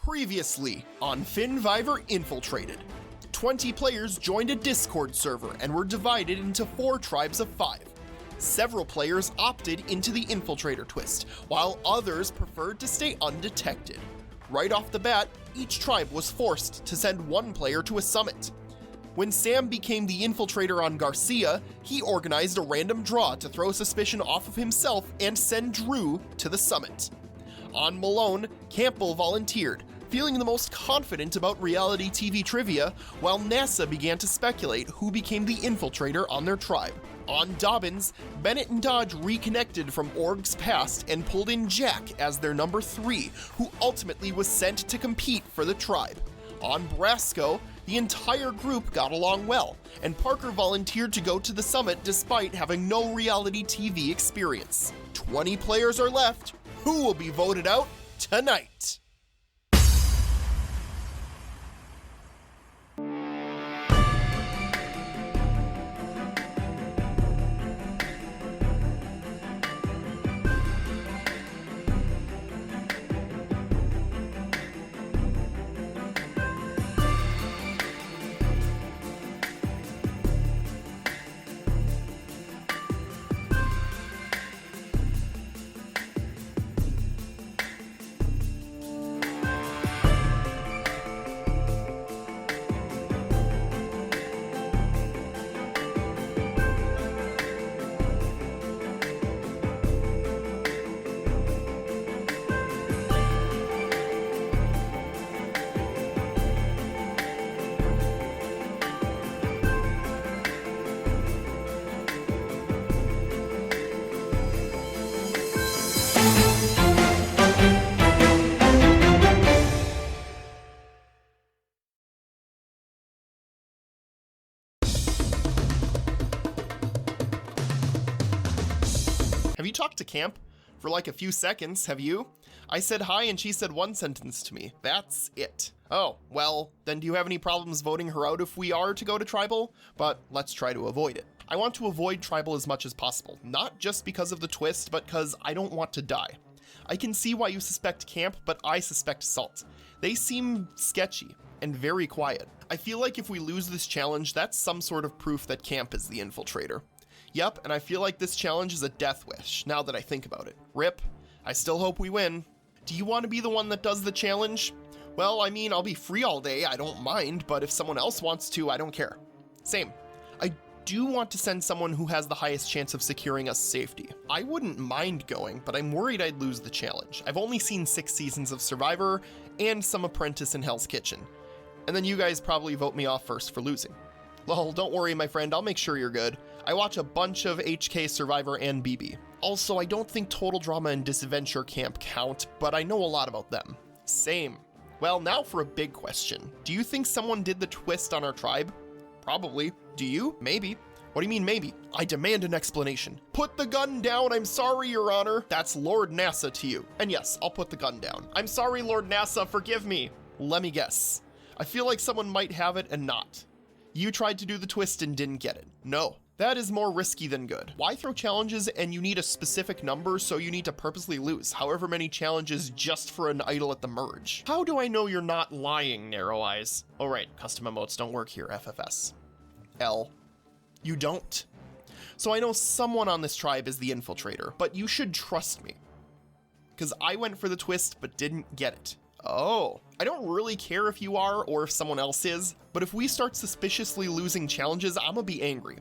Previously on FINNVIVOR Infiltrated. 20 players joined a Discord server and were divided into 4 tribes of 5. Several players opted into the Infiltrator twist, while others preferred to stay undetected. Right off the bat, each tribe was forced to send one player to a summit. When Sam became the Infiltrator on Garcia, he organized a random draw to throw suspicion off of himself and send Drew to the summit. On Malone, Campbell volunteered, feeling the most confident about reality TV trivia, while NASA began to speculate who became the Infiltrator on their tribe. On Dobbins, Bennett and Dodge reconnected from Org's past and pulled in Jack as their number 3, who ultimately was sent to compete for the tribe. On Brasco, the entire group got along well, and Parker volunteered to go to the summit despite having no reality TV experience. 20 players are left. Who will be voted out tonight? Have you talked to Camp? For like a few seconds, have you? I said hi and she said one sentence to me. That's it. Oh, well, then do you have any problems voting her out if we are to go to Tribal? But let's try to avoid it. I want to avoid Tribal as much as possible, not just because of the twist, but because I don't want to die. I can see why you suspect Camp, but I suspect Salt. They seem sketchy and very quiet. I feel like if we lose this challenge, that's some sort of proof that Camp is the Infiltrator. Yep, and I feel like this challenge is a death wish, now that I think about it. Rip, I still hope we win. Do you want to be the one that does the challenge? Well, I mean, I'll be free all day, I don't mind, but if someone else wants to, I don't care. Same. I do want to send someone who has the highest chance of securing us safety. I wouldn't mind going, but I'm worried I'd lose the challenge. I've only seen 6 seasons of Survivor and some Apprentice in Hell's Kitchen. And then you guys probably vote me off first for losing. Lol, don't worry, my friend, I'll make sure you're good. I watch a bunch of HK, Survivor, and BB. Also, I don't think Total Drama and Disadventure Camp count, but I know a lot about them. Same. Well, now for a big question. Do you think someone did the twist on our tribe? Probably. Do you? Maybe. What do you mean maybe? I demand an explanation. Put the gun down, I'm sorry, Your Honor. That's Lord NASA to you. And yes, I'll put the gun down. I'm sorry, Lord NASA, forgive me. Let me guess. I feel like someone might have it and not. You tried to do the twist and didn't get it. No. That is more risky than good. Why throw challenges and you need a specific number, so you need to purposely lose however many challenges just for an idol at the merge? How do I know you're not lying, Narrow Eyes? Oh right, custom emotes don't work here, FFS. L. You don't? So I know someone on this tribe is the Infiltrator, but you should trust me. Because I went for the twist but didn't get it. Oh, I don't really care if you are or if someone else is, but if we start suspiciously losing challenges, I'm gonna be angry.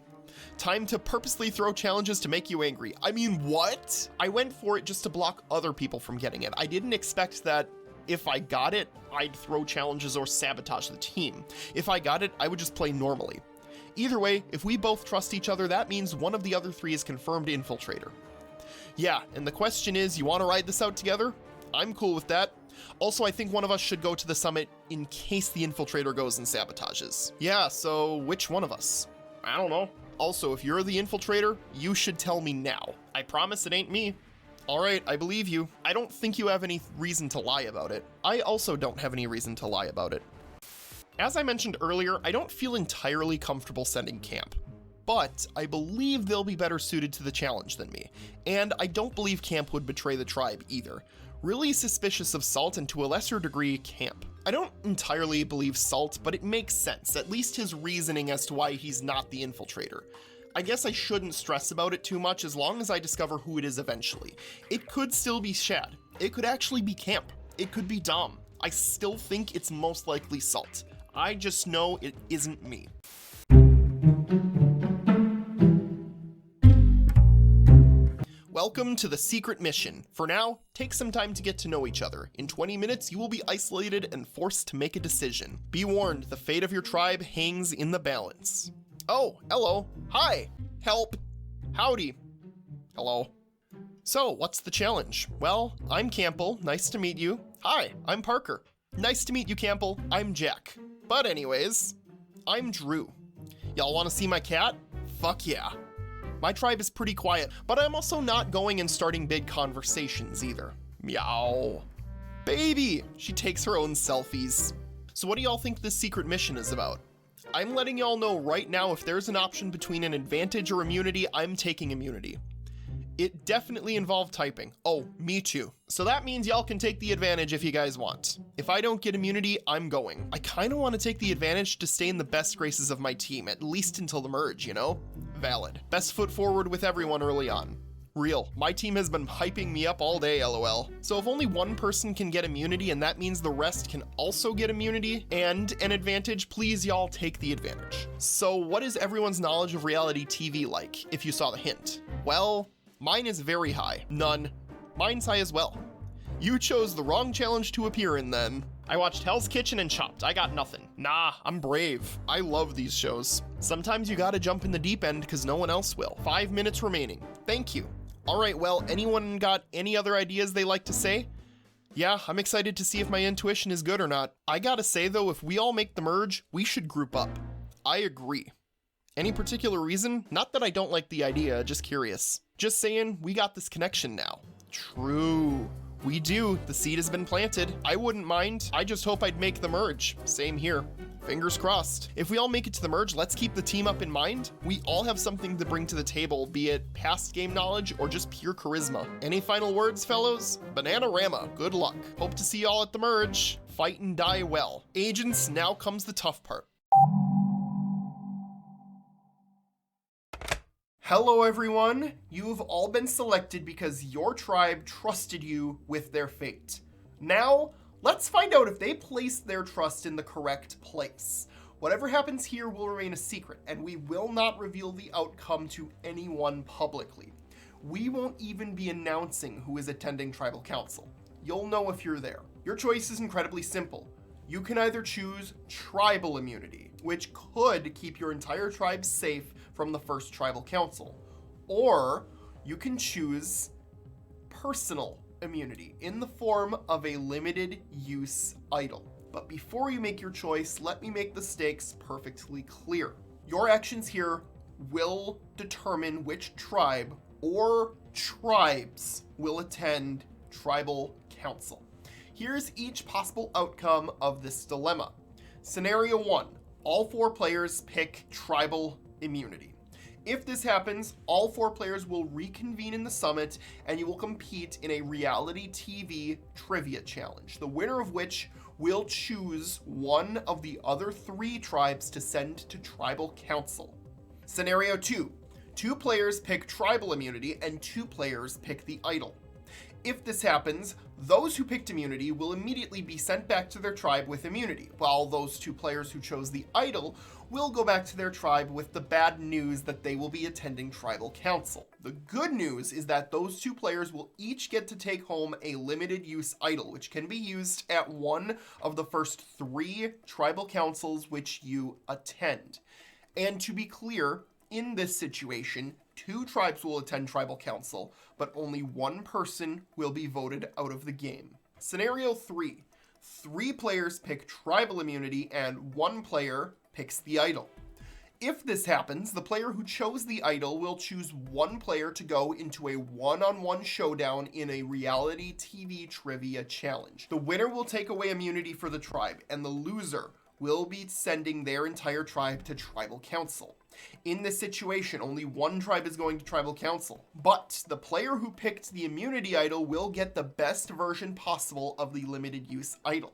Time to purposely throw challenges to make you angry. I mean, what? I went for it just to block other people from getting it. I didn't expect that if I got it, I'd throw challenges or sabotage the team. If I got it, I would just play normally. Either way, if we both trust each other, that means one of the other 3 is confirmed Infiltrator. Yeah, and the question is, you want to ride this out together? I'm cool with that. Also, I think one of us should go to the summit in case the Infiltrator goes and sabotages. Yeah, so which one of us? I don't know. Also, if you're the Infiltrator, you should tell me now. I promise it ain't me. Alright, I believe you. I don't think you have any reason to lie about it. I also don't have any reason to lie about it. As I mentioned earlier, I don't feel entirely comfortable sending Camp, but I believe they'll be better suited to the challenge than me, and I don't believe Camp would betray the tribe either. Really suspicious of Salt and to a lesser degree, Camp. I don't entirely believe Salt, but it makes sense, at least his reasoning as to why he's not the infiltrator. I guess I shouldn't stress about it too much as long as I discover who it is eventually. It could still be Shad. It could actually be Camp. It could be Dom. I still think it's most likely Salt. I just know it isn't me. Welcome to the secret mission. For now, take some time to get to know each other. In 20 minutes, you will be isolated and forced to make a decision. Be warned, the fate of your tribe hangs in the balance. Oh, hello. Hi. Help. Howdy. Hello. So, what's the challenge? Well, I'm Campbell. Nice to meet you. Hi, I'm Parker. Nice to meet you, Campbell. I'm Jack. But anyways, I'm Drew. Y'all want to see my cat? Fuck yeah. My tribe is pretty quiet, but I'm also not going and starting big conversations either. Meow. Baby! She takes her own selfies. So what do y'all think this secret mission is about? I'm letting y'all know right now if there's an option between an advantage or immunity, I'm taking immunity. It definitely involved typing. Oh, me too. So that means y'all can take the advantage if you guys want. If I don't get immunity, I'm going. I kind of want to take the advantage to stay in the best graces of my team, at least until the merge, you know? Valid. Best foot forward with everyone early on. Real. My team has been hyping me up all day, lol. So if only one person can get immunity and that means the rest can also get immunity and an advantage, please y'all take the advantage. So what is everyone's knowledge of reality TV like, if you saw the hint? Well, mine is very high. None. Mine's high as well. You chose the wrong challenge to appear in then. I watched Hell's Kitchen and Chopped. I got nothing. Nah, I'm brave. I love these shows. Sometimes you gotta jump in the deep end because no one else will. 5 minutes remaining. Thank you. All right, well, anyone got any other ideas they like to say? Yeah, I'm excited to see if my intuition is good or not. I gotta say though, if we all make the merge, we should group up. I agree. Any particular reason? Not that I don't like the idea, just curious. Just saying, we got this connection now. True. We do. The seed has been planted. I wouldn't mind. I just hope I'd make the merge. Same here. Fingers crossed. If we all make it to the merge, let's keep the team up in mind. We all have something to bring to the table, be it past game knowledge or just pure charisma. Any final words, fellows? Bananarama, good luck. Hope to see y'all at the merge. Fight and die well. Agents, now comes the tough part. Hello everyone, you've all been selected because your tribe trusted you with their fate. Now, let's find out if they placed their trust in the correct place. Whatever happens here will remain a secret, and we will not reveal the outcome to anyone publicly. We won't even be announcing who is attending Tribal Council. You'll know if you're there. Your choice is incredibly simple. You can either choose tribal immunity, which could keep your entire tribe safe from the first tribal council, or you can choose personal immunity in the form of a limited use idol. But before you make your choice, let me make the stakes perfectly clear. Your actions here will determine which tribe or tribes will attend tribal council. Here's each possible outcome of this dilemma. Scenario 1, all 4 players pick tribal immunity. If this happens, all 4 players will reconvene in the summit and you will compete in a reality TV trivia challenge, the winner of which will choose one of the other 3 tribes to send to tribal council. Scenario 2, 2 players pick tribal immunity and 2 players pick the idol. If this happens, those who picked immunity will immediately be sent back to their tribe with immunity, while those 2 players who chose the idol will go back to their tribe with the bad news that they will be attending tribal council. The good news is that those 2 players will each get to take home a limited use idol, which can be used at one of the first 3 tribal councils which you attend. And to be clear, in this situation, 2 tribes will attend tribal council, but only 1 person will be voted out of the game. Scenario 3, 3 players pick tribal immunity and 1 player picks the idol. If this happens, the player who chose the idol will choose 1 player to go into a one-on-one showdown in a reality TV trivia challenge. The winner will take away immunity for the tribe, and the loser will be sending their entire tribe to tribal council. In this situation, only one tribe is going to tribal council, but the player who picked the immunity idol will get the best version possible of the limited use idol.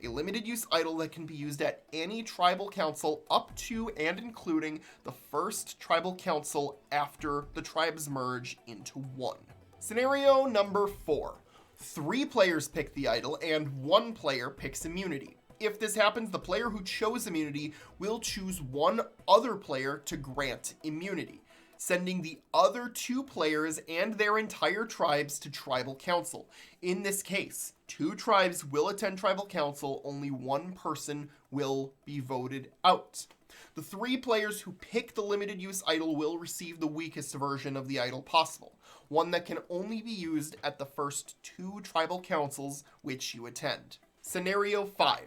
A limited use idol that can be used at any tribal council up to and including the first tribal council after the tribes merge into one. Scenario number 4. 3 players pick the idol and 1 player picks immunity. If this happens, the player who chose immunity will choose one other player to grant immunity, sending the other 2 players and their entire tribes to tribal council. In this case, 2 tribes will attend tribal council, only 1 person will be voted out. The 3 players who pick the limited use idol will receive the weakest version of the idol possible, one that can only be used at the first 2 tribal councils which you attend. Scenario 5.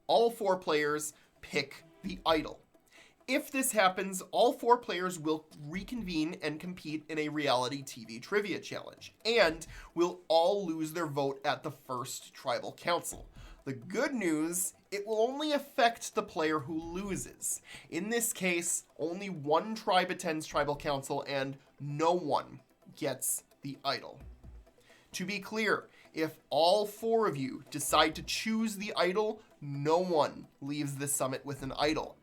All 4 players pick the idol. If this happens, all 4 players will reconvene and compete in a reality TV trivia challenge, and will all lose their vote at the first tribal council. The good news, it will only affect the player who loses. In this case, only 1 tribe attends tribal council and no one gets the idol. To be clear, if all 4 of you decide to choose the idol, no one leaves the summit with an idol.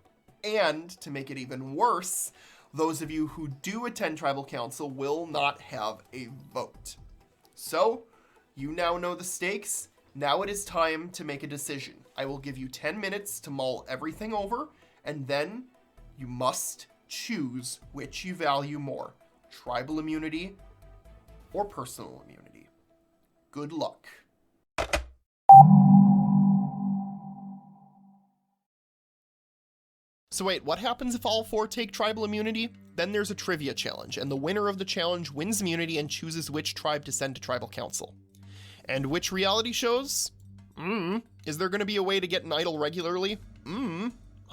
And to make it even worse, those of you who do attend tribal council will not have a vote. So, you now know the stakes. Now it is time to make a decision. I will give you 10 minutes to mull everything over, and then you must choose which you value more, tribal immunity or personal immunity. Good luck. So wait, what happens if all 4 take tribal immunity? Then there's a trivia challenge, and the winner of the challenge wins immunity and chooses which tribe to send to tribal council. And which reality shows? Is there going to be a way to get an idol regularly?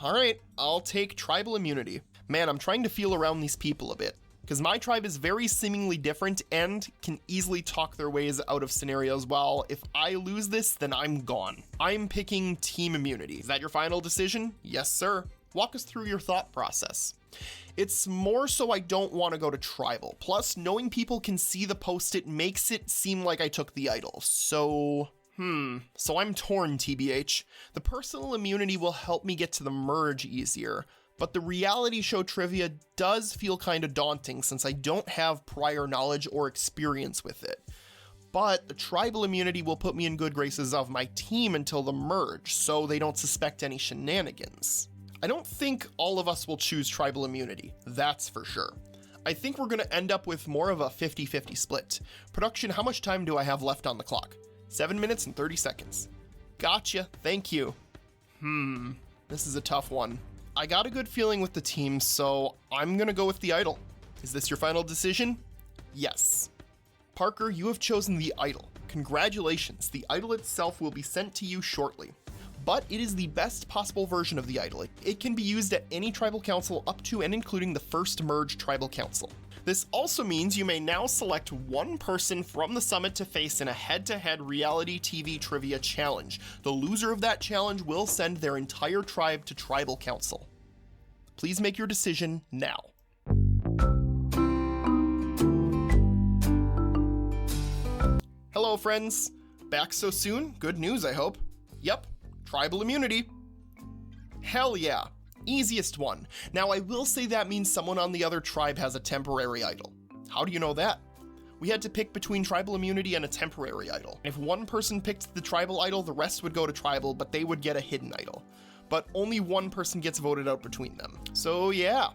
Alright, I'll take tribal immunity. Man, I'm trying to feel around these people a bit, because my tribe is very seemingly different and can easily talk their ways out of scenarios. Well, if I lose this, then I'm gone. I'm picking team immunity. Is that your final decision? Yes, sir. Walk us through your thought process. It's more so I don't want to go to tribal. Plus, knowing people can see the post-it makes it seem like I took the idol. So I'm torn, TBH. The personal immunity will help me get to the merge easier, but the reality show trivia does feel kind of daunting since I don't have prior knowledge or experience with it. But the tribal immunity will put me in good graces of my team until the merge, so they don't suspect any shenanigans. I don't think all of us will choose tribal immunity, that's for sure. I think we're gonna end up with more of a 50-50 split. Production, how much time do I have left on the clock? 7 minutes and 30 seconds. Gotcha, thank you. This is a tough one. I got a good feeling with the team, so I'm gonna go with the idol. Is this your final decision? Yes. Parker, you have chosen the idol. Congratulations, the idol itself will be sent to you shortly. But it is the best possible version of the idol. It can be used at any tribal council up to and including the first merge tribal council. This also means you may now select 1 person from the summit to face in a head-to-head reality TV trivia challenge. The loser of that challenge will send their entire tribe to tribal council. Please make your decision now. Hello, friends. Back so soon? Good news, I hope. Yep. Tribal immunity. Hell yeah. Easiest one. Now I will say that means someone on the other tribe has a temporary idol. How do you know that? We had to pick between tribal immunity and a temporary idol. If one person picked the tribal idol, the rest would go to tribal, but they would get a hidden idol. But only 1 person gets voted out between them. So yeah.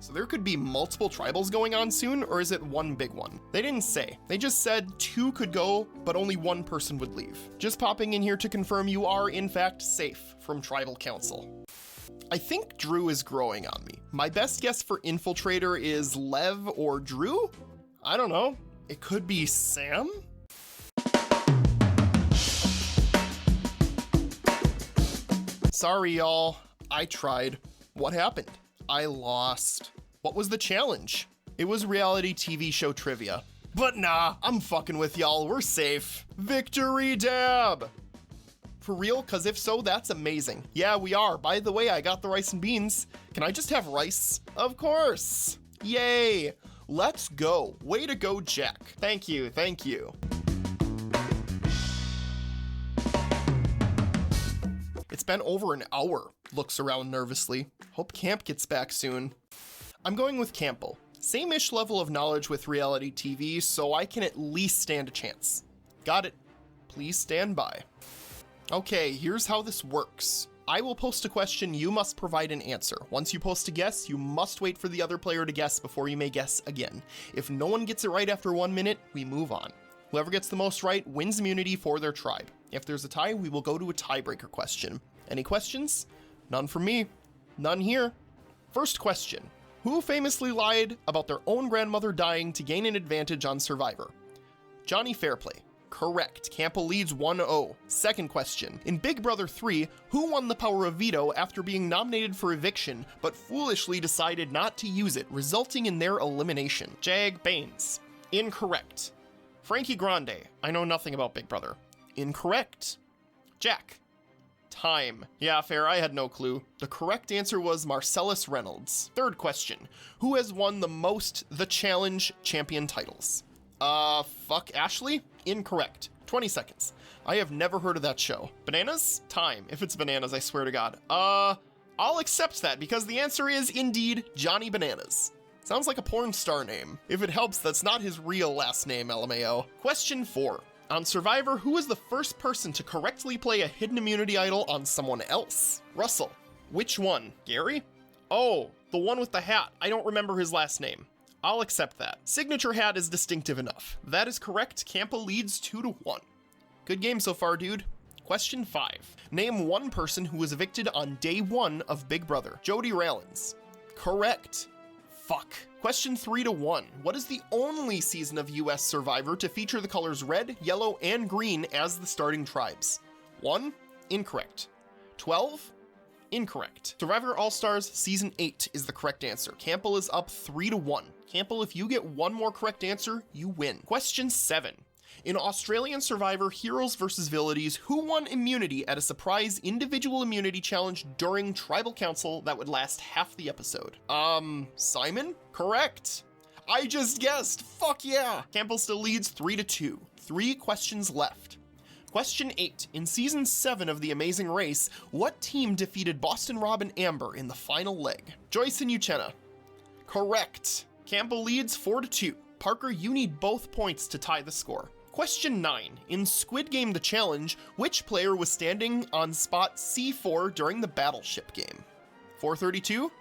So there could be multiple tribals going on soon, or is it 1 big one? They didn't say. They just said 2 could go, but only 1 person would leave. Just popping in here to confirm you are, in fact, safe from tribal council. I think Drew is growing on me. My best guess for Infiltrator is Lev or Drew? I don't know. It could be Sam? Sorry, y'all. I tried. What happened? I lost. What was the challenge? It was reality TV show trivia. But nah, I'm fucking with y'all. We're safe. Victory dab! For real? Cause if so, that's amazing. Yeah, we are. By the way, I got the rice and beans. Can I just have rice? Of course. Yay. Let's go. Way to go, Jack. Thank you, thank you. It's been over an hour. Looks around nervously. Hope Camp gets back soon. I'm going with Campbell. Same-ish level of knowledge with reality TV, so I can at least stand a chance. Got it. Please stand by. Okay, here's how this works. I will post a question, you must provide an answer. Once you post a guess, you must wait for the other player to guess before you may guess again. If no one gets it right after 1 minute, we move on. Whoever gets the most right wins immunity for their tribe. If there's a tie, we will go to a tiebreaker question. Any questions? None from me. None here. First question. Who famously lied about their own grandmother dying to gain an advantage on Survivor? Johnny Fairplay. Correct. Campbell leads 1-0. Second question. In Big Brother 3, who won the power of veto after being nominated for eviction, but foolishly decided not to use it, resulting in their elimination? Jag Baines. Incorrect. Frankie Grande. I know nothing about Big Brother. Incorrect. Jack. Time. Yeah, fair, I had no clue. The correct answer was Marcellus Reynolds. Third question. Who has won the most The Challenge champion titles? Fuck Ashley? Incorrect. 20 seconds. I have never heard of that show. Bananas? Time. If it's bananas, I swear to God. I'll accept that because the answer is indeed Johnny Bananas. Sounds like a porn star name. If it helps, that's not his real last name, LMAO. Question 4. On Survivor, who was the first person to correctly play a hidden immunity idol on someone else? Russell. Which one? Gary? Oh, the one with the hat. I don't remember his last name. I'll accept that. Signature hat is distinctive enough. That is correct. Campa leads 2-1. Good game so far, dude. Question 5. Name one person who was evicted on day 1 of Big Brother. Jody Rallins. Correct. Fuck. Question 3-1. What is the only season of US Survivor to feature the colors red, yellow, and green as the starting tribes? 1. Incorrect. 12. Incorrect. Survivor All-Stars Season 8 is the correct answer. Campbell is up 3-1. Campbell, if you get one more correct answer, you win. Question 7. In Australian Survivor Heroes vs. Villainies, who won immunity at a surprise individual immunity challenge during Tribal Council that would last half the episode? Simon? Correct. I just guessed. Fuck yeah. Campbell still leads 3-2. 3 questions left. Question 8. In Season 7 of The Amazing Race, what team defeated Boston Rob and Amber in the final leg? Joyce and Uchenna. Correct. Campbell leads 4-2. Parker, you need both points to tie the score. Question 9. In Squid Game The Challenge, which player was standing on spot C4 during the battleship game? 432?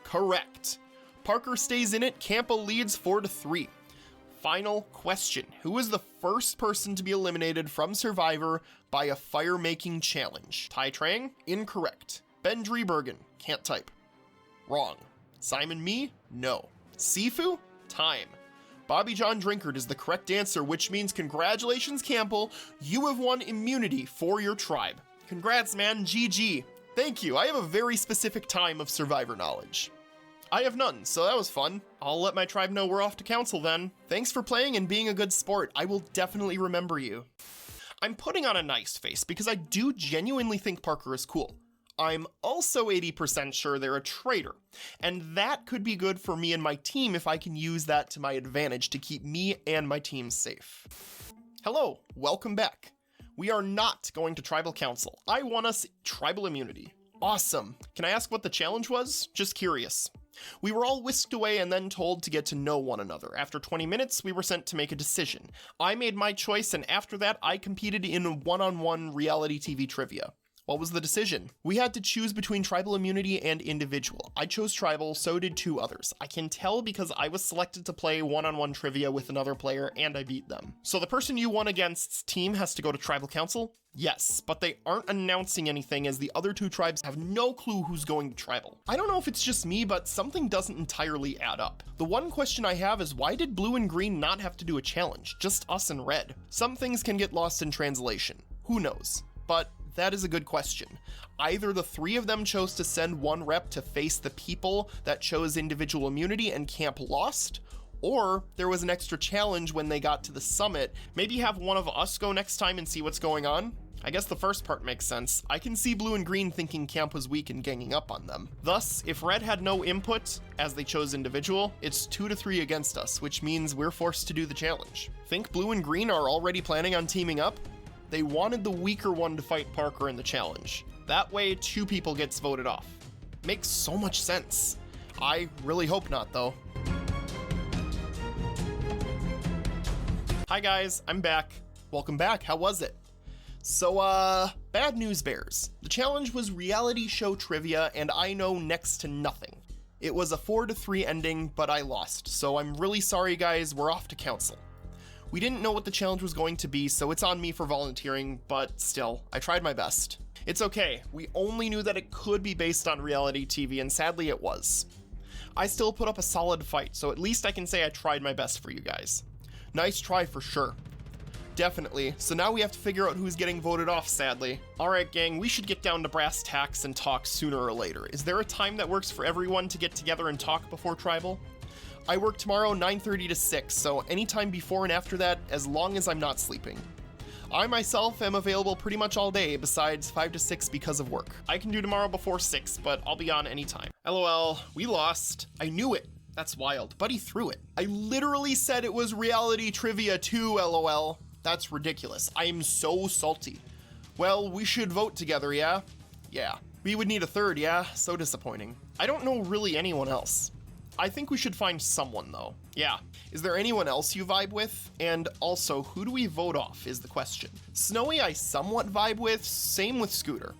Correct. Parker stays in it. Campbell leads 4-3. Final question. Who was the first person to be eliminated from Survivor by a fire-making challenge? Tai Trang? Incorrect. Ben Driebergen? Can't type. Wrong. Simon Me? No. Sifu? Time. Bobby John Drinkard is the correct answer, which means congratulations, Campbell. You have won immunity for your tribe. Congrats, man. GG. Thank you. I have a very specific time of Survivor knowledge. I have none, so that was fun. I'll let my tribe know we're off to council then. Thanks for playing and being a good sport. I will definitely remember you. I'm putting on a nice face because I do genuinely think Parker is cool. I'm also 80% sure they're a traitor, and that could be good for me and my team if I can use that to my advantage to keep me and my team safe. Hello, welcome back. We are not going to Tribal Council. I won us tribal immunity. Awesome. Can I ask what the challenge was? Just curious. We were all whisked away and then told to get to know one another. After 20 minutes, we were sent to make a decision. I made my choice, and after that, I competed in one-on-one reality TV trivia. What was the decision? We had to choose between tribal immunity and individual. I chose tribal, so did 2 others. I can tell because I was selected to play one-on-one trivia with another player and I beat them. So the person you won against's team has to go to Tribal Council? Yes, but they aren't announcing anything as the other 2 tribes have no clue who's going to tribal. I don't know if it's just me, but something doesn't entirely add up. The one question I have is why did blue and green not have to do a challenge? Just us and red. Some things can get lost in translation. Who knows? But that is a good question. Either the 3 of them chose to send one rep to face the people that chose individual immunity and camp lost, or there was an extra challenge when they got to the summit. Maybe have one of us go next time and see what's going on? I guess the first part makes sense. I can see blue and green thinking camp was weak and ganging up on them. Thus, if red had no input, as they chose individual, it's 2 to 3 against us, which means we're forced to do the challenge. Think blue and green are already planning on teaming up? They wanted the weaker one to fight Parker in the challenge. That way, 2 people gets voted off. Makes so much sense. I really hope not, though. Hi guys, I'm back. Welcome back, how was it? So, bad news bears. The challenge was reality show trivia, and I know next to nothing. It was a 4 to 3 ending, but I lost, so I'm really sorry guys, we're off to council. We didn't know what the challenge was going to be, so it's on me for volunteering, but still, I tried my best. It's okay, we only knew that it could be based on reality TV, and sadly it was. I still put up a solid fight, so at least I can say I tried my best for you guys. Nice try for sure. Definitely, so now we have to figure out who's getting voted off, sadly. Alright gang, we should get down to brass tacks and talk sooner or later. Is there a time that works for everyone to get together and talk before Tribal? I work tomorrow 9:30 to 6, so anytime before and after that, as long as I'm not sleeping. I myself am available pretty much all day, besides 5 to 6 because of work. I can do tomorrow before 6, but I'll be on anytime. LOL, we lost. I knew it. That's wild. Buddy threw it. I literally said it was reality trivia too, LOL. That's ridiculous. I am so salty. Well, we should vote together, yeah? Yeah. We would need a third, yeah? So disappointing. I don't know really anyone else. I think we should find someone though. Yeah. Is there anyone else you vibe with? And also, who do we vote off is the question. Snowy I somewhat vibe with, same with Scooter.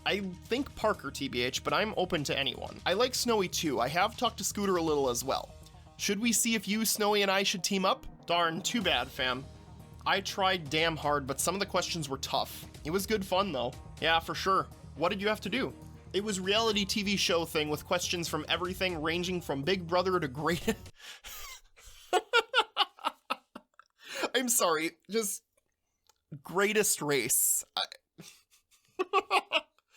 I think Parker TBH, but I'm open to anyone. I like Snowy too. I have talked to Scooter a little as well. Should we see if you, Snowy, and I should team up? Darn, too bad, fam. I tried damn hard, but some of the questions were tough. It was good fun though. Yeah, for sure. What did you have to do? It was reality TV show thing with questions from everything ranging from Big Brother to great... I'm sorry, just greatest race.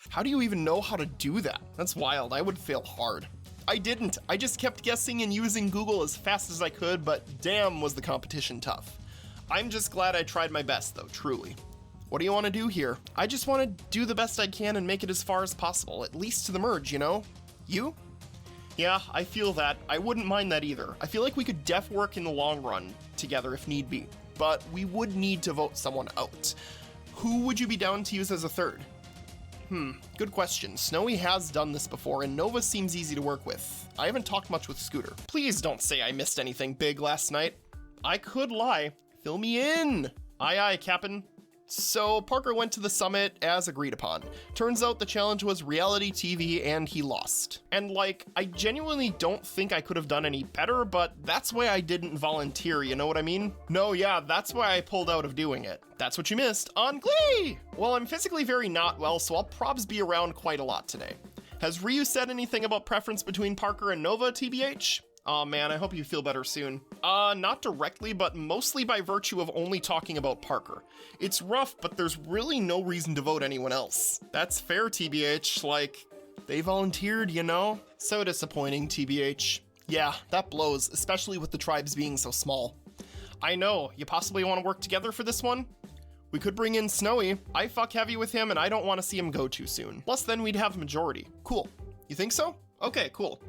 How do you even know how to do that? That's wild, I would fail hard. I didn't, I just kept guessing and using Google as fast as I could, but damn was the competition tough. I'm just glad I tried my best though, truly. What do you want to do here? I just want to do the best I can and make it as far as possible, at least to the merge, you know? You? Yeah, I feel that. I wouldn't mind that either. I feel like we could def work in the long run together if need be, but we would need to vote someone out. Who would you be down to use as a third? Good question. Snowy has done this before, and Nova seems easy to work with. I haven't talked much with Scooter. Please don't say I missed anything big last night. I could lie. Fill me in. Aye aye, Cap'n. So Parker went to the summit as agreed upon. Turns out the challenge was reality TV and he lost. And like, I genuinely don't think I could have done any better, but that's why I didn't volunteer, you know what I mean? No, yeah, that's why I pulled out of doing it. That's what you missed on Glee! Well, I'm physically very not well, so I'll probs be around quite a lot today. Has Ryu said anything about preference between Parker and Nova, TBH? Aw man, I hope you feel better soon. Not directly, but mostly by virtue of only talking about Parker. It's rough, but there's really no reason to vote anyone else. That's fair, TBH, like, they volunteered, you know? So disappointing, TBH. Yeah, that blows, especially with the tribes being so small. I know, you possibly want to work together for this one? We could bring in Snowy. I fuck heavy with him and I don't want to see him go too soon. Plus then we'd have majority. Cool. You think so? Okay, cool.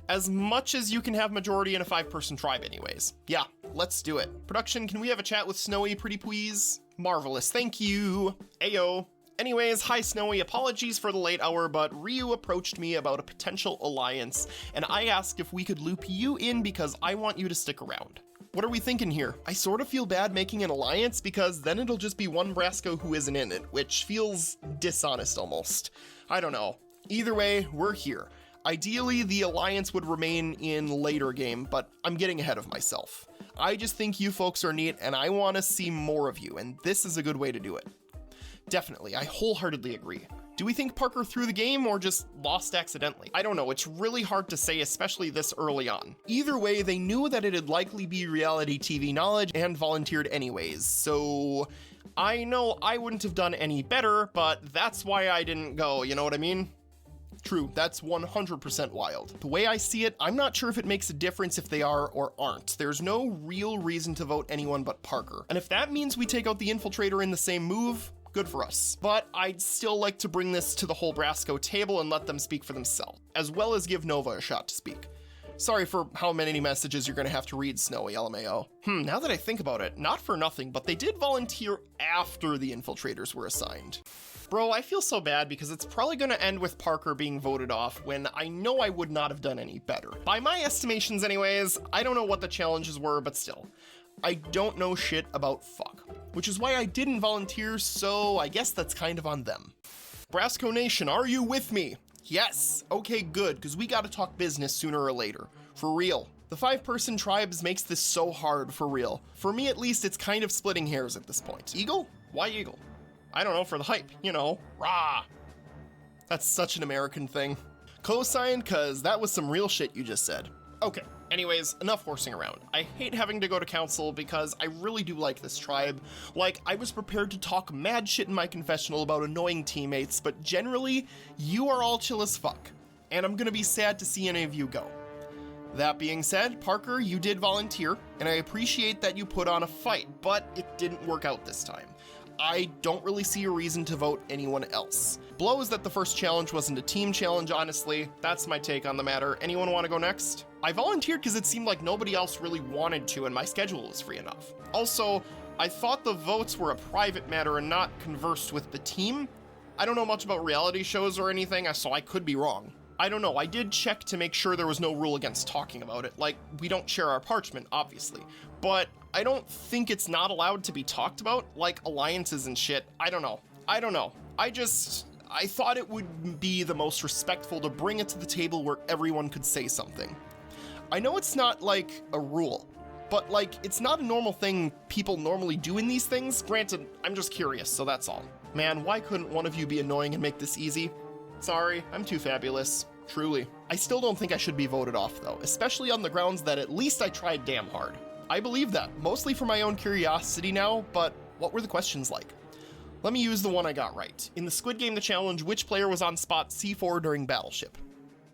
As much as you can have majority in a 5-person tribe anyways. Yeah, let's do it. Production, can we have a chat with Snowy pretty please? Marvelous, thank you. Ayo. Anyways, hi Snowy, apologies for the late hour, but Ryu approached me about a potential alliance, and I asked if we could loop you in because I want you to stick around. What are we thinking here? I sort of feel bad making an alliance because then it'll just be one Brasco who isn't in it, which feels dishonest almost. I don't know. Either way, we're here. Ideally, the alliance would remain in later game, but I'm getting ahead of myself. I just think you folks are neat and I want to see more of you, and this is a good way to do it. Definitely, I wholeheartedly agree. Do we think Parker threw the game or just lost accidentally? I don't know, it's really hard to say, especially this early on. Either way, they knew that it'd likely be reality TV knowledge and volunteered anyways, so I know I wouldn't have done any better, but that's why I didn't go, you know what I mean? True, that's 100% wild. The way I see it, I'm not sure if it makes a difference if they are or aren't. There's no real reason to vote anyone but Parker. And if that means we take out the infiltrator in the same move, good for us. But I'd still like to bring this to the whole Brasco table and let them speak for themselves, as well as give Nova a shot to speak. Sorry for how many messages you're gonna have to read, Snowy, LMAO. Now that I think about it, not for nothing, but they did volunteer after the infiltrators were assigned. Bro, I feel so bad because it's probably gonna end with Parker being voted off when I know I would not have done any better. By my estimations anyways, I don't know what the challenges were, but still. I don't know shit about fuck, which is why I didn't volunteer, so I guess that's kind of on them. Brasco Nation, are you with me? Yes. Okay, good, because we gotta talk business sooner or later. For real. The 5-person tribes makes this so hard, for real. For me at least, it's kind of splitting hairs at this point. Eagle? Why Eagle? I don't know, for the hype, you know. Rah! That's such an American thing. Co-signed, cause that was some real shit you just said. Okay, anyways, enough horsing around. I hate having to go to council because I really do like this tribe. Like, I was prepared to talk mad shit in my confessional about annoying teammates, but generally, you are all chill as fuck. And I'm gonna be sad to see any of you go. That being said, Parker, you did volunteer, and I appreciate that you put on a fight, but it didn't work out this time. I don't really see a reason to vote anyone else. Blows that the first challenge wasn't a team challenge, honestly. That's my take on the matter. Anyone want to go next? I volunteered because it seemed like nobody else really wanted to and my schedule was free enough. Also, I thought the votes were a private matter and not conversed with the team. I don't know much about reality shows or anything, so I could be wrong. I don't know, I did check to make sure there was no rule against talking about it. Like, we don't share our parchment, obviously. But I don't think it's not allowed to be talked about, like alliances and shit. I don't know. I thought it would be the most respectful to bring it to the table where everyone could say something. I know it's not like a rule, but like, it's not a normal thing people normally do in these things. Granted, I'm just curious, so that's all. Man, why couldn't one of you be annoying and make this easy? Sorry, I'm too fabulous. Truly. I still don't think I should be voted off though, especially on the grounds that at least I tried damn hard. I believe that, mostly for my own curiosity now, but what were the questions like? Let me use the one I got right. In the Squid Game The Challenge, which player was on spot C4 during Battleship?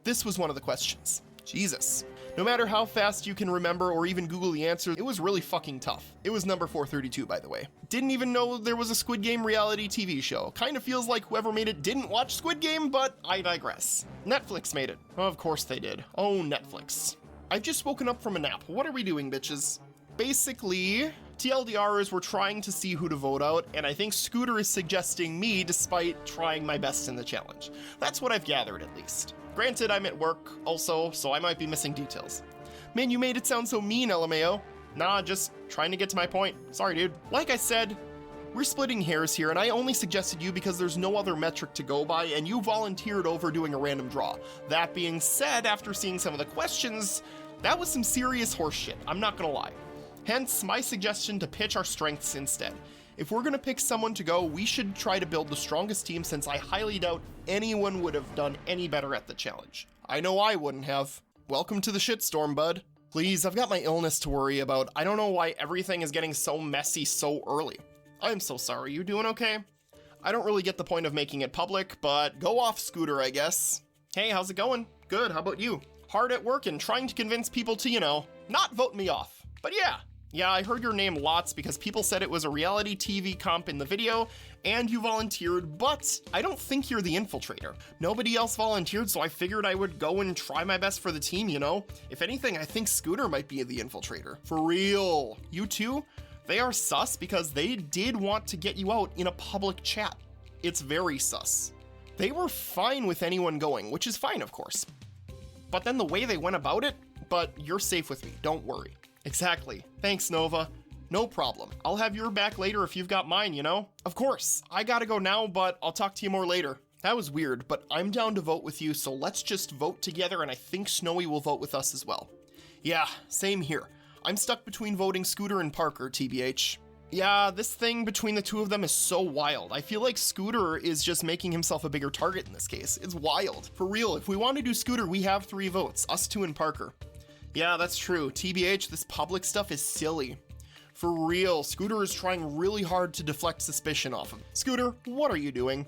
This was one of the questions. Jesus. No matter how fast you can remember or even Google the answer, it was really fucking tough. It was number 432, by the way. Didn't even know there was a Squid Game reality TV show. Kind of feels like whoever made it didn't watch Squid Game, but I digress. Netflix made it. Of course they did. Oh, Netflix. I've just woken up from a nap. What are we doing, bitches? Basically, TLDRers were trying to see who to vote out, and I think Scooter is suggesting me despite trying my best in the challenge. That's what I've gathered, at least. Granted, I'm at work also, so I might be missing details. Man, you made it sound so mean, LMAO. Nah, just trying to get to my point. Sorry, dude. Like I said, we're splitting hairs here, and I only suggested you because there's no other metric to go by, and you volunteered over doing a random draw. That being said, after seeing some of the questions, that was some serious horse shit, I'm not gonna lie. Hence, my suggestion to pitch our strengths instead. If we're gonna pick someone to go, we should try to build the strongest team since I highly doubt anyone would have done any better at the challenge. I know I wouldn't have. Welcome to the shitstorm, bud. Please, I've got my illness to worry about. I don't know why everything is getting so messy so early. I'm so sorry, you doing okay? I don't really get the point of making it public, but go off, Scooter, I guess. Hey, how's it going? Good, how about you? Hard at work and trying to convince people to, not vote me off. But yeah, I heard your name lots because people said it was a reality TV comp in the video, and you volunteered, but I don't think you're the infiltrator. Nobody else volunteered, so I figured I would go and try my best for the team, If anything, I think Scooter might be the infiltrator. For real. You two? They are sus because they did want to get you out in a public chat. It's very sus. They were fine with anyone going, which is fine, of course. But then the way they went about it, but you're safe with me, don't worry. Exactly. Thanks, Nova. No problem. I'll have your back later if you've got mine, Of course. I gotta go now, but I'll talk to you more later. That was weird, but I'm down to vote with you, so let's just vote together, and I think Snowy will vote with us as well. Yeah, same here. I'm stuck between voting Scooter and Parker, TBH. Yeah, this thing between the two of them is so wild. I feel like Scooter is just making himself a bigger target in this case. It's wild. For real, if we want to do Scooter, we have 3 votes, us 2 and Parker. Yeah, that's true. TBH, this public stuff is silly. For real, Scooter is trying really hard to deflect suspicion off him. Scooter, what are you doing?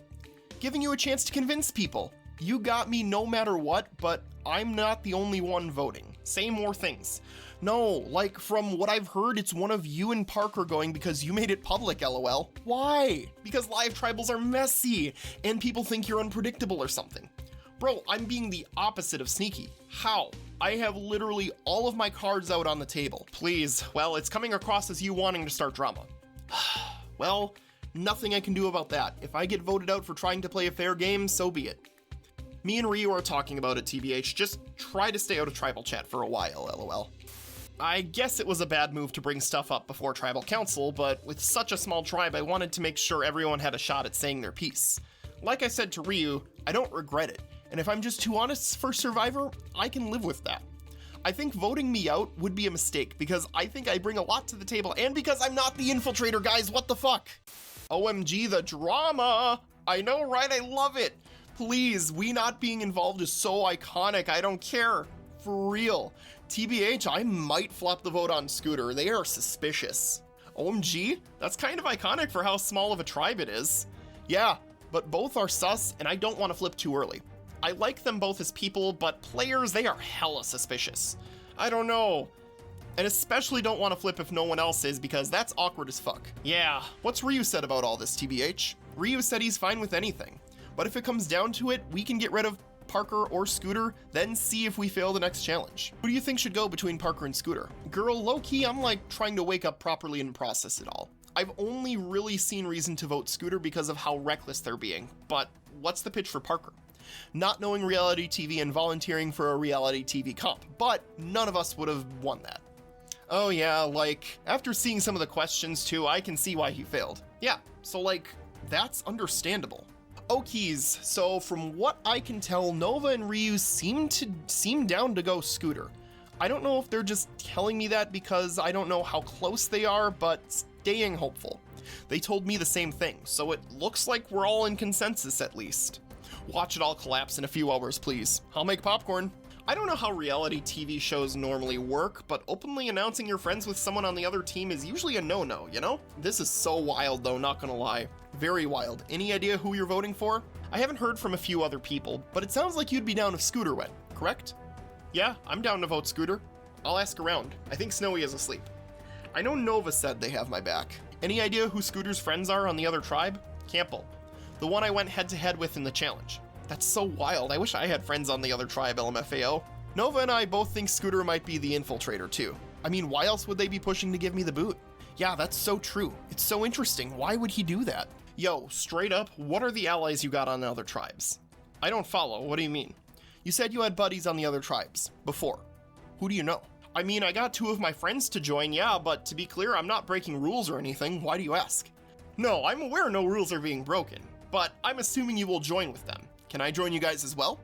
Giving you a chance to convince people. You got me no matter what, but I'm not the only one voting. say more things. No, like from what I've heard, it's one of you and Parker going because you made it public, lol. Why? Because live tribals are messy and people think you're unpredictable or something. Bro, I'm being the opposite of sneaky. How? I have literally all of my cards out on the table. Please, well, it's coming across as you wanting to start drama. Well, nothing I can do about that. If I get voted out for trying to play a fair game, so be it. Me and Ryu are talking about it, TBH. Just try to stay out of tribal chat for a while, lol. I guess it was a bad move to bring stuff up before tribal council, but with such a small tribe, I wanted to make sure everyone had a shot at saying their piece. Like I said to Ryu, I don't regret it, and if I'm just too honest for Survivor, I can live with that. I think voting me out would be a mistake because I think I bring a lot to the table and because I'm not the infiltrator, guys, what the fuck? OMG, the drama! I know, right? I love it! Please, we not being involved is so iconic, I don't care. For real. TBH, I might flop the vote on Scooter. They are suspicious. OMG? That's kind of iconic for how small of a tribe it is. Yeah, but both are sus, and I don't want to flip too early. I like them both as people, but players, they are hella suspicious. I don't know. And especially don't want to flip if no one else is, because that's awkward as fuck. Yeah, what's Ryu said about all this, TBH? Ryu said he's fine with anything. But if it comes down to it, we can get rid of Parker or Scooter, then see if we fail the next challenge. Who do you think should go between Parker and Scooter? Girl, low-key, I'm like trying to wake up properly and process it all. I've only really seen reason to vote Scooter because of how reckless they're being, but what's the pitch for Parker? Not knowing reality TV and volunteering for a reality TV comp, but none of us would have won that. Oh yeah, like, after seeing some of the questions too, I can see why he failed. Yeah, so like, that's understandable. Okies, so from what I can tell, Nova and Ryu seem down to go Scooter. I don't know if they're just telling me that because I don't know how close they are, but staying hopeful. They told me the same thing, so it looks like we're all in consensus at least. Watch it all collapse in a few hours, please. I'll make popcorn. I don't know how reality TV shows normally work, but openly announcing you're friends with someone on the other team is usually a no-no, you know? This is so wild though, not gonna lie. Very wild. Any idea who you're voting for? I haven't heard from a few other people, but it sounds like you'd be down if Scooter went, correct? Yeah, I'm down to vote Scooter. I'll ask around. I think Snowy is asleep. I know Nova said they have my back. Any idea who Scooter's friends are on the other tribe? Campbell. The one I went head-to-head with in the challenge. That's so wild. I wish I had friends on the other tribe, LMFAO. Nova and I both think Scooter might be the infiltrator too. I mean, why else would they be pushing to give me the boot? Yeah, that's so true. It's so interesting. Why would he do that? Yo, straight up, what are the allies you got on the other tribes? I don't follow. What do you mean? You said you had buddies on the other tribes. Before. Who do you know? I mean, I got 2 of my friends to join, yeah, but to be clear, I'm not breaking rules or anything. Why do you ask? No, I'm aware no rules are being broken, but I'm assuming you will join with them. Can I join you guys as well?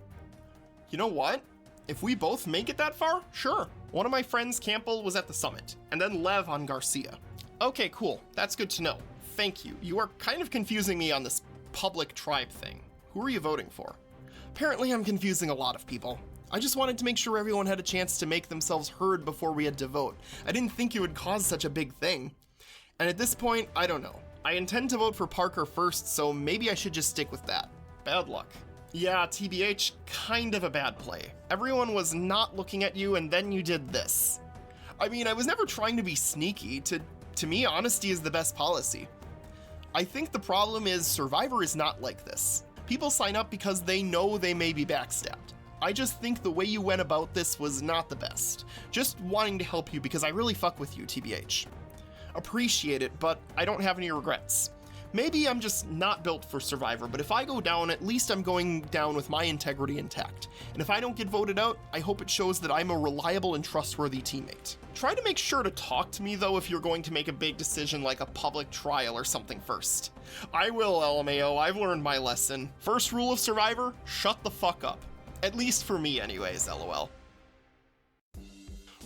You know what? If we both make it that far, sure. One of my friends, Campbell, was at the summit, and then Lev on Garcia. Okay, cool. That's good to know. Thank you. You are kind of confusing me on this public tribe thing. Who are you voting for? Apparently I'm confusing a lot of people. I just wanted to make sure everyone had a chance to make themselves heard before we had to vote. I didn't think it would cause such a big thing. And at this point, I don't know. I intend to vote for Parker first, so maybe I should just stick with that. Bad luck. Yeah, TBH, kind of a bad play. Everyone was not looking at you and then you did this. I mean, I was never trying to be sneaky. To me, honesty is the best policy. I think the problem is Survivor is not like this. People sign up because they know they may be backstabbed. I just think the way you went about this was not the best. Just wanting to help you because I really fuck with you, TBH. Appreciate it, but I don't have any regrets. Maybe I'm just not built for Survivor, but if I go down, at least I'm going down with my integrity intact. And if I don't get voted out, I hope it shows that I'm a reliable and trustworthy teammate. Try to make sure to talk to me though if you're going to make a big decision like a public trial or something first. I will, LMAO, I've learned my lesson. First rule of Survivor, shut the fuck up. At least for me anyways, LOL.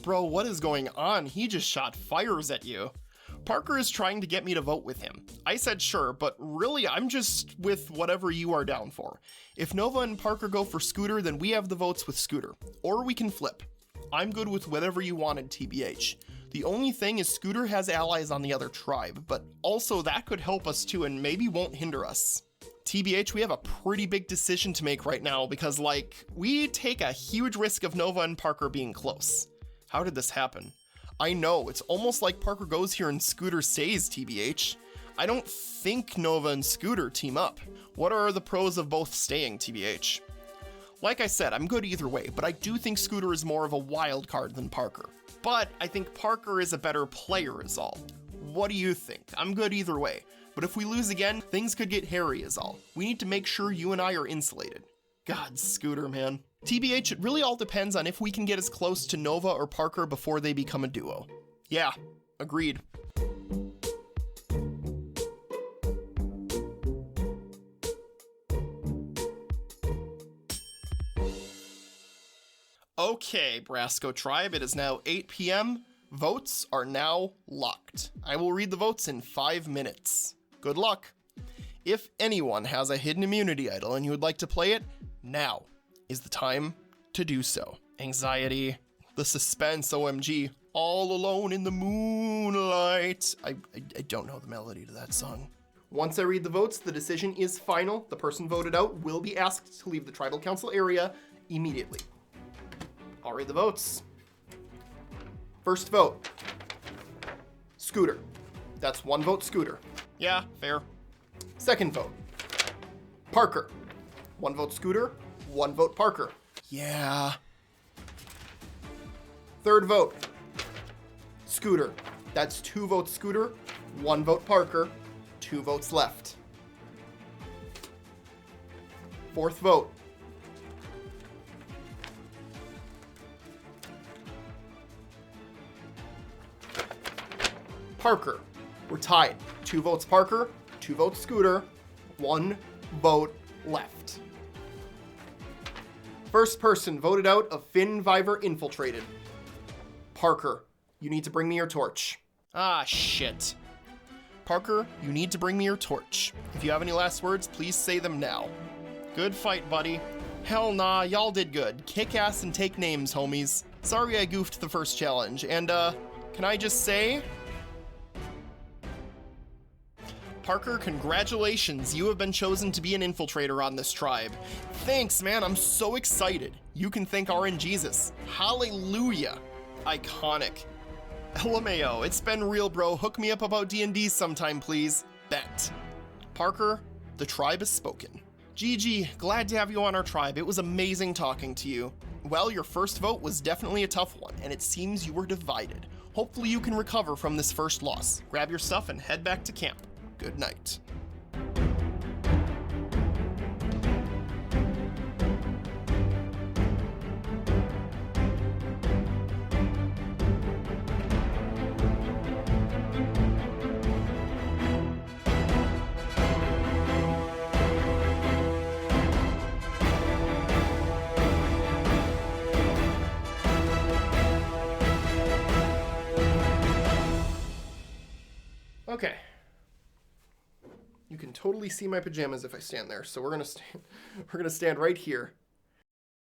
Bro, what is going on? He just shot fires at you. Parker is trying to get me to vote with him. I said sure, but really I'm just with whatever you are down for. If Nova and Parker go for Scooter, then we have the votes with Scooter. Or we can flip. I'm good with whatever you wanted, TBH. The only thing is Scooter has allies on the other tribe, but also that could help us too and maybe won't hinder us. TBH, we have a pretty big decision to make right now because, like, we take a huge risk of Nova and Parker being close. How did this happen? I know, it's almost like Parker goes here and Scooter stays, TBH. I don't think Nova and Scooter team up. What are the pros of both staying, TBH? Like I said, I'm good either way, but I do think Scooter is more of a wild card than Parker. But I think Parker is a better player is all. What do you think? I'm good either way. But if we lose again, things could get hairy is all. We need to make sure you and I are insulated. God, Scooter, man. TBH, it really all depends on if we can get as close to Nova or Parker before they become a duo. Yeah, agreed. Okay, Brasco Tribe, it is now 8 p.m. Votes are now locked. I will read the votes in 5 minutes. Good luck. If anyone has a hidden immunity idol and you would like to play it, now is the time to do so. Anxiety, the suspense, OMG, all alone in the moonlight. I don't know the melody to that song. Once I read the votes, the decision is final. The person voted out will be asked to leave the tribal council area immediately. I'll read the votes. First vote, Scooter. That's 1 vote Scooter. Yeah, fair. Second vote, Parker. 1 vote Scooter, 1 vote Parker. Yeah. Third vote, Scooter. That's 2 votes Scooter, 1 vote Parker, 2 votes left. Fourth vote, Parker. We're tied. 2 votes Parker, 2 votes Scooter, 1 vote left. First person voted out of FINNVIVOR Infiltrated. Parker, you need to bring me your torch. Ah, shit. Parker, you need to bring me your torch. If you have any last words, please say them now. Good fight, buddy. Hell nah, y'all did good. Kick ass and take names, homies. Sorry I goofed the first challenge, and can I just say... Parker, congratulations. You have been chosen to be an infiltrator on this tribe. Thanks, man. I'm so excited. You can thank RNGesus. Hallelujah. Iconic. LMAO, it's been real, bro. Hook me up about D&D sometime, please. Bet. Parker, the tribe has spoken. GG, glad to have you on our tribe. It was amazing talking to you. Well, your first vote was definitely a tough one, and it seems you were divided. Hopefully you can recover from this first loss. Grab your stuff and head back to camp. Good night. Okay. You can totally see my pajamas if I stand there, so we're gonna stand right here.